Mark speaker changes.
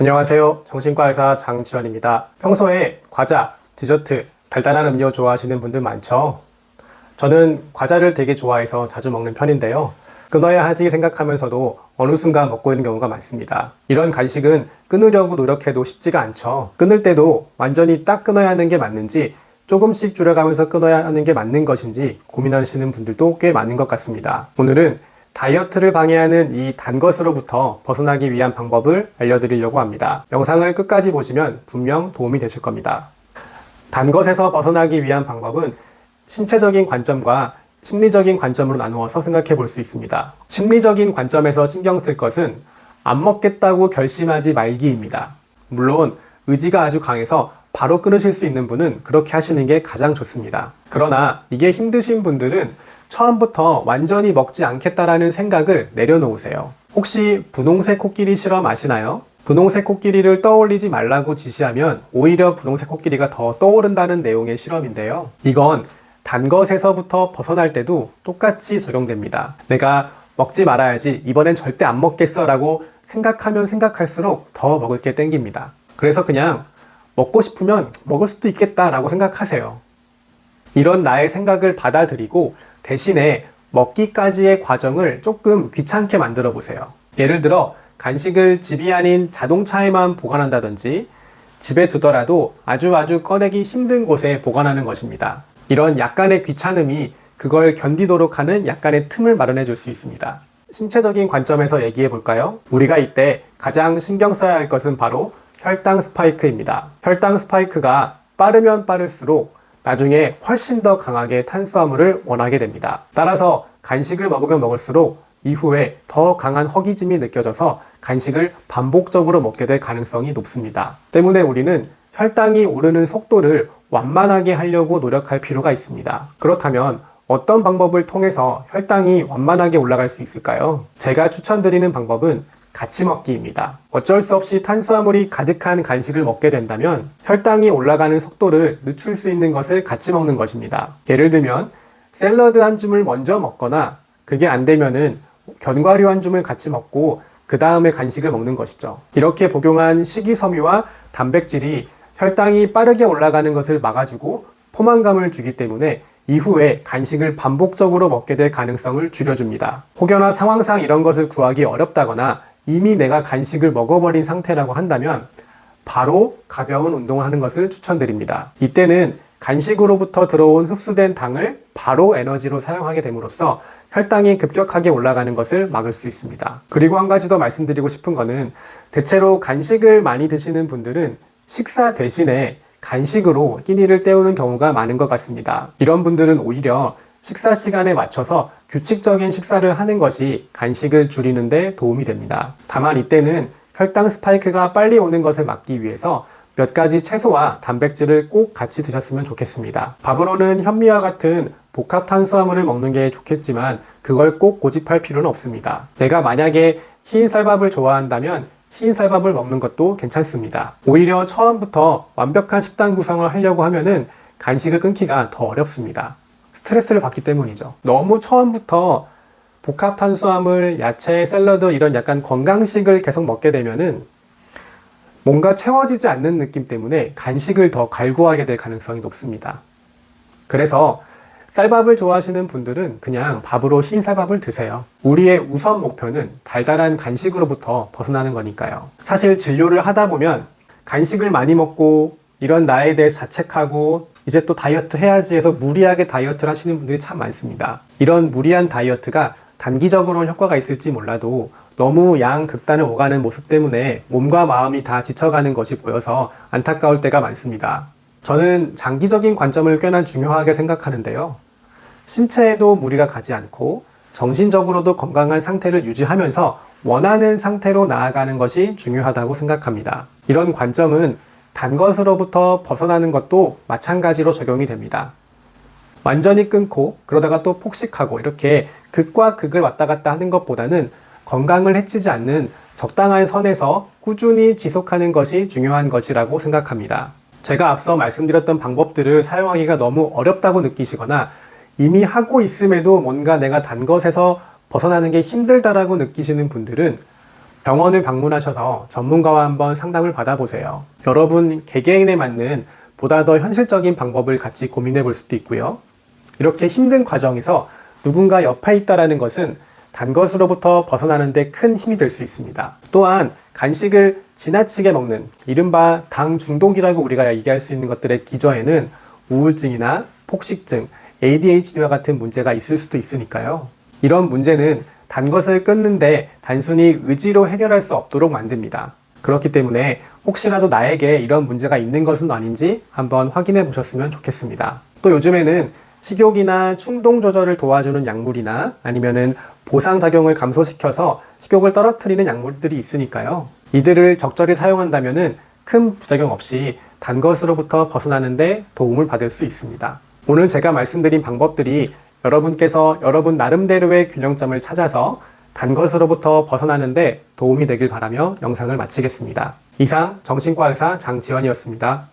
Speaker 1: 안녕하세요. 정신과 의사 장지현입니다. 평소에 과자, 디저트, 달달한 음료 좋아하시는 분들 많죠? 저는 과자를 되게 좋아해서 자주 먹는 편인데요. 끊어야 하지 생각하면서도 어느 순간 먹고 있는 경우가 많습니다. 이런 간식은 끊으려고 노력해도 쉽지가 않죠. 끊을 때도 완전히 딱 끊어야 하는 게 맞는지 조금씩 줄여가면서 끊어야 하는 게 맞는 것인지 고민하시는 분들도 꽤 많은 것 같습니다. 오늘은 다이어트를 방해하는 이 단 것으로부터 벗어나기 위한 방법을 알려드리려고 합니다. 영상을 끝까지 보시면 분명 도움이 되실 겁니다. 단 것에서 벗어나기 위한 방법은 신체적인 관점과 심리적인 관점으로 나누어서 생각해 볼 수 있습니다. 심리적인 관점에서 신경 쓸 것은 안 먹겠다고 결심하지 말기입니다. 물론 의지가 아주 강해서 바로 끊으실 수 있는 분은 그렇게 하시는 게 가장 좋습니다. 그러나 이게 힘드신 분들은 처음부터 완전히 먹지 않겠다라는 생각을 내려놓으세요. 혹시 분홍색 코끼리 실험 아시나요? 분홍색 코끼리를 떠올리지 말라고 지시하면 오히려 분홍색 코끼리가 더 떠오른다는 내용의 실험인데요. 이건 단 것에서부터 벗어날 때도 똑같이 적용됩니다. 내가 먹지 말아야지, 이번엔 절대 안 먹겠어 라고 생각하면 생각할수록 더 먹을 게 땡깁니다. 그래서 그냥 먹고 싶으면 먹을 수도 있겠다 라고 생각하세요. 이런 나의 생각을 받아들이고 대신에 먹기까지의 과정을 조금 귀찮게 만들어 보세요. 예를 들어 간식을 집이 아닌 자동차에만 보관한다든지 집에 두더라도 아주 꺼내기 힘든 곳에 보관하는 것입니다. 이런 약간의 귀찮음이 그걸 견디도록 하는 약간의 틈을 마련해 줄 수 있습니다. 신체적인 관점에서 얘기해 볼까요? 우리가 이때 가장 신경 써야 할 것은 바로 혈당 스파이크입니다. 혈당 스파이크가 빠르면 빠를수록 나중에 훨씬 더 강하게 탄수화물을 원하게 됩니다. 따라서 간식을 먹으면 먹을수록 이후에 더 강한 허기짐이 느껴져서 간식을 반복적으로 먹게 될 가능성이 높습니다. 때문에 우리는 혈당이 오르는 속도를 완만하게 하려고 노력할 필요가 있습니다. 그렇다면 어떤 방법을 통해서 혈당이 완만하게 올라갈 수 있을까요? 제가 추천드리는 방법은 같이 먹기입니다. 어쩔 수 없이 탄수화물이 가득한 간식을 먹게 된다면 혈당이 올라가는 속도를 늦출 수 있는 것을 같이 먹는 것입니다. 예를 들면 샐러드 한 줌을 먼저 먹거나 그게 안 되면은 견과류 한 줌을 같이 먹고 그 다음에 간식을 먹는 것이죠. 이렇게 복용한 식이섬유와 단백질이 혈당이 빠르게 올라가는 것을 막아주고 포만감을 주기 때문에 이후에 간식을 반복적으로 먹게 될 가능성을 줄여줍니다. 혹여나 상황상 이런 것을 구하기 어렵다거나 이미 내가 간식을 먹어버린 상태라고 한다면 바로 가벼운 운동을 하는 것을 추천드립니다. 이때는 간식으로부터 들어온 흡수된 당을 바로 에너지로 사용하게 됨으로써 혈당이 급격하게 올라가는 것을 막을 수 있습니다. 그리고 한 가지 더 말씀드리고 싶은 거는 대체로 간식을 많이 드시는 분들은 식사 대신에 간식으로 끼니를 때우는 경우가 많은 것 같습니다. 이런 분들은 오히려 식사 시간에 맞춰서 규칙적인 식사를 하는 것이 간식을 줄이는 데 도움이 됩니다. 다만 이때는 혈당 스파이크가 빨리 오는 것을 막기 위해서 몇 가지 채소와 단백질을 꼭 같이 드셨으면 좋겠습니다. 밥으로는 현미와 같은 복합 탄수화물을 먹는 게 좋겠지만 그걸 꼭 고집할 필요는 없습니다. 내가 만약에 흰 쌀밥을 좋아한다면 흰 쌀밥을 먹는 것도 괜찮습니다. 오히려 처음부터 완벽한 식단 구성을 하려고 하면은 간식을 끊기가 더 어렵습니다. 스트레스를 받기 때문이죠. 너무 처음부터 복합 탄수화물, 야채, 샐러드 이런 약간 건강식을 계속 먹게 되면은 뭔가 채워지지 않는 느낌 때문에 간식을 더 갈구하게 될 가능성이 높습니다. 그래서 쌀밥을 좋아하시는 분들은 그냥 밥으로 흰 쌀밥을 드세요. 우리의 우선 목표는 달달한 간식으로부터 벗어나는 거니까요. 사실 진료를 하다 보면 간식을 많이 먹고 이런 나에 대해 자책하고 이제 또 다이어트 해야지 해서 무리하게 다이어트를 하시는 분들이 참 많습니다. 이런 무리한 다이어트가 단기적으로는 효과가 있을지 몰라도 너무 양극단을 오가는 모습 때문에 몸과 마음이 다 지쳐가는 것이 보여서 안타까울 때가 많습니다. 저는 장기적인 관점을 꽤나 중요하게 생각하는데요. 신체에도 무리가 가지 않고 정신적으로도 건강한 상태를 유지하면서 원하는 상태로 나아가는 것이 중요하다고 생각합니다. 이런 관점은 단 것으로부터 벗어나는 것도 마찬가지로 적용이 됩니다. 완전히 끊고 그러다가 또 폭식하고 이렇게 극과 극을 왔다 갔다 하는 것보다는 건강을 해치지 않는 적당한 선에서 꾸준히 지속하는 것이 중요한 것이라고 생각합니다. 제가 앞서 말씀드렸던 방법들을 사용하기가 너무 어렵다고 느끼시거나 이미 하고 있음에도 뭔가 내가 단 것에서 벗어나는 게 힘들다라고 느끼시는 분들은 병원을 방문하셔서 전문가와 한번 상담을 받아보세요. 여러분 개개인에 맞는 보다 더 현실적인 방법을 같이 고민해 볼 수도 있고요. 이렇게 힘든 과정에서 누군가 옆에 있다는 것은 단 것으로부터 벗어나는 데 큰 힘이 될 수 있습니다. 또한 간식을 지나치게 먹는 이른바 당 중독이라고 우리가 얘기할 수 있는 것들의 기저에는 우울증이나 폭식증, ADHD와 같은 문제가 있을 수도 있으니까요. 이런 문제는 단 것을 끊는데 단순히 의지로 해결할 수 없도록 만듭니다. 그렇기 때문에 혹시라도 나에게 이런 문제가 있는 것은 아닌지 한번 확인해 보셨으면 좋겠습니다. 또 요즘에는 식욕이나 충동 조절을 도와주는 약물이나 아니면은 보상작용을 감소시켜서 식욕을 떨어뜨리는 약물들이 있으니까요. 이들을 적절히 사용한다면은 큰 부작용 없이 단 것으로부터 벗어나는데 도움을 받을 수 있습니다. 오늘 제가 말씀드린 방법들이 여러분께서 여러분 나름대로의 균형점을 찾아서 단 것으로부터 벗어나는데 도움이 되길 바라며 영상을 마치겠습니다. 이상 정신과 의사 장지원이었습니다.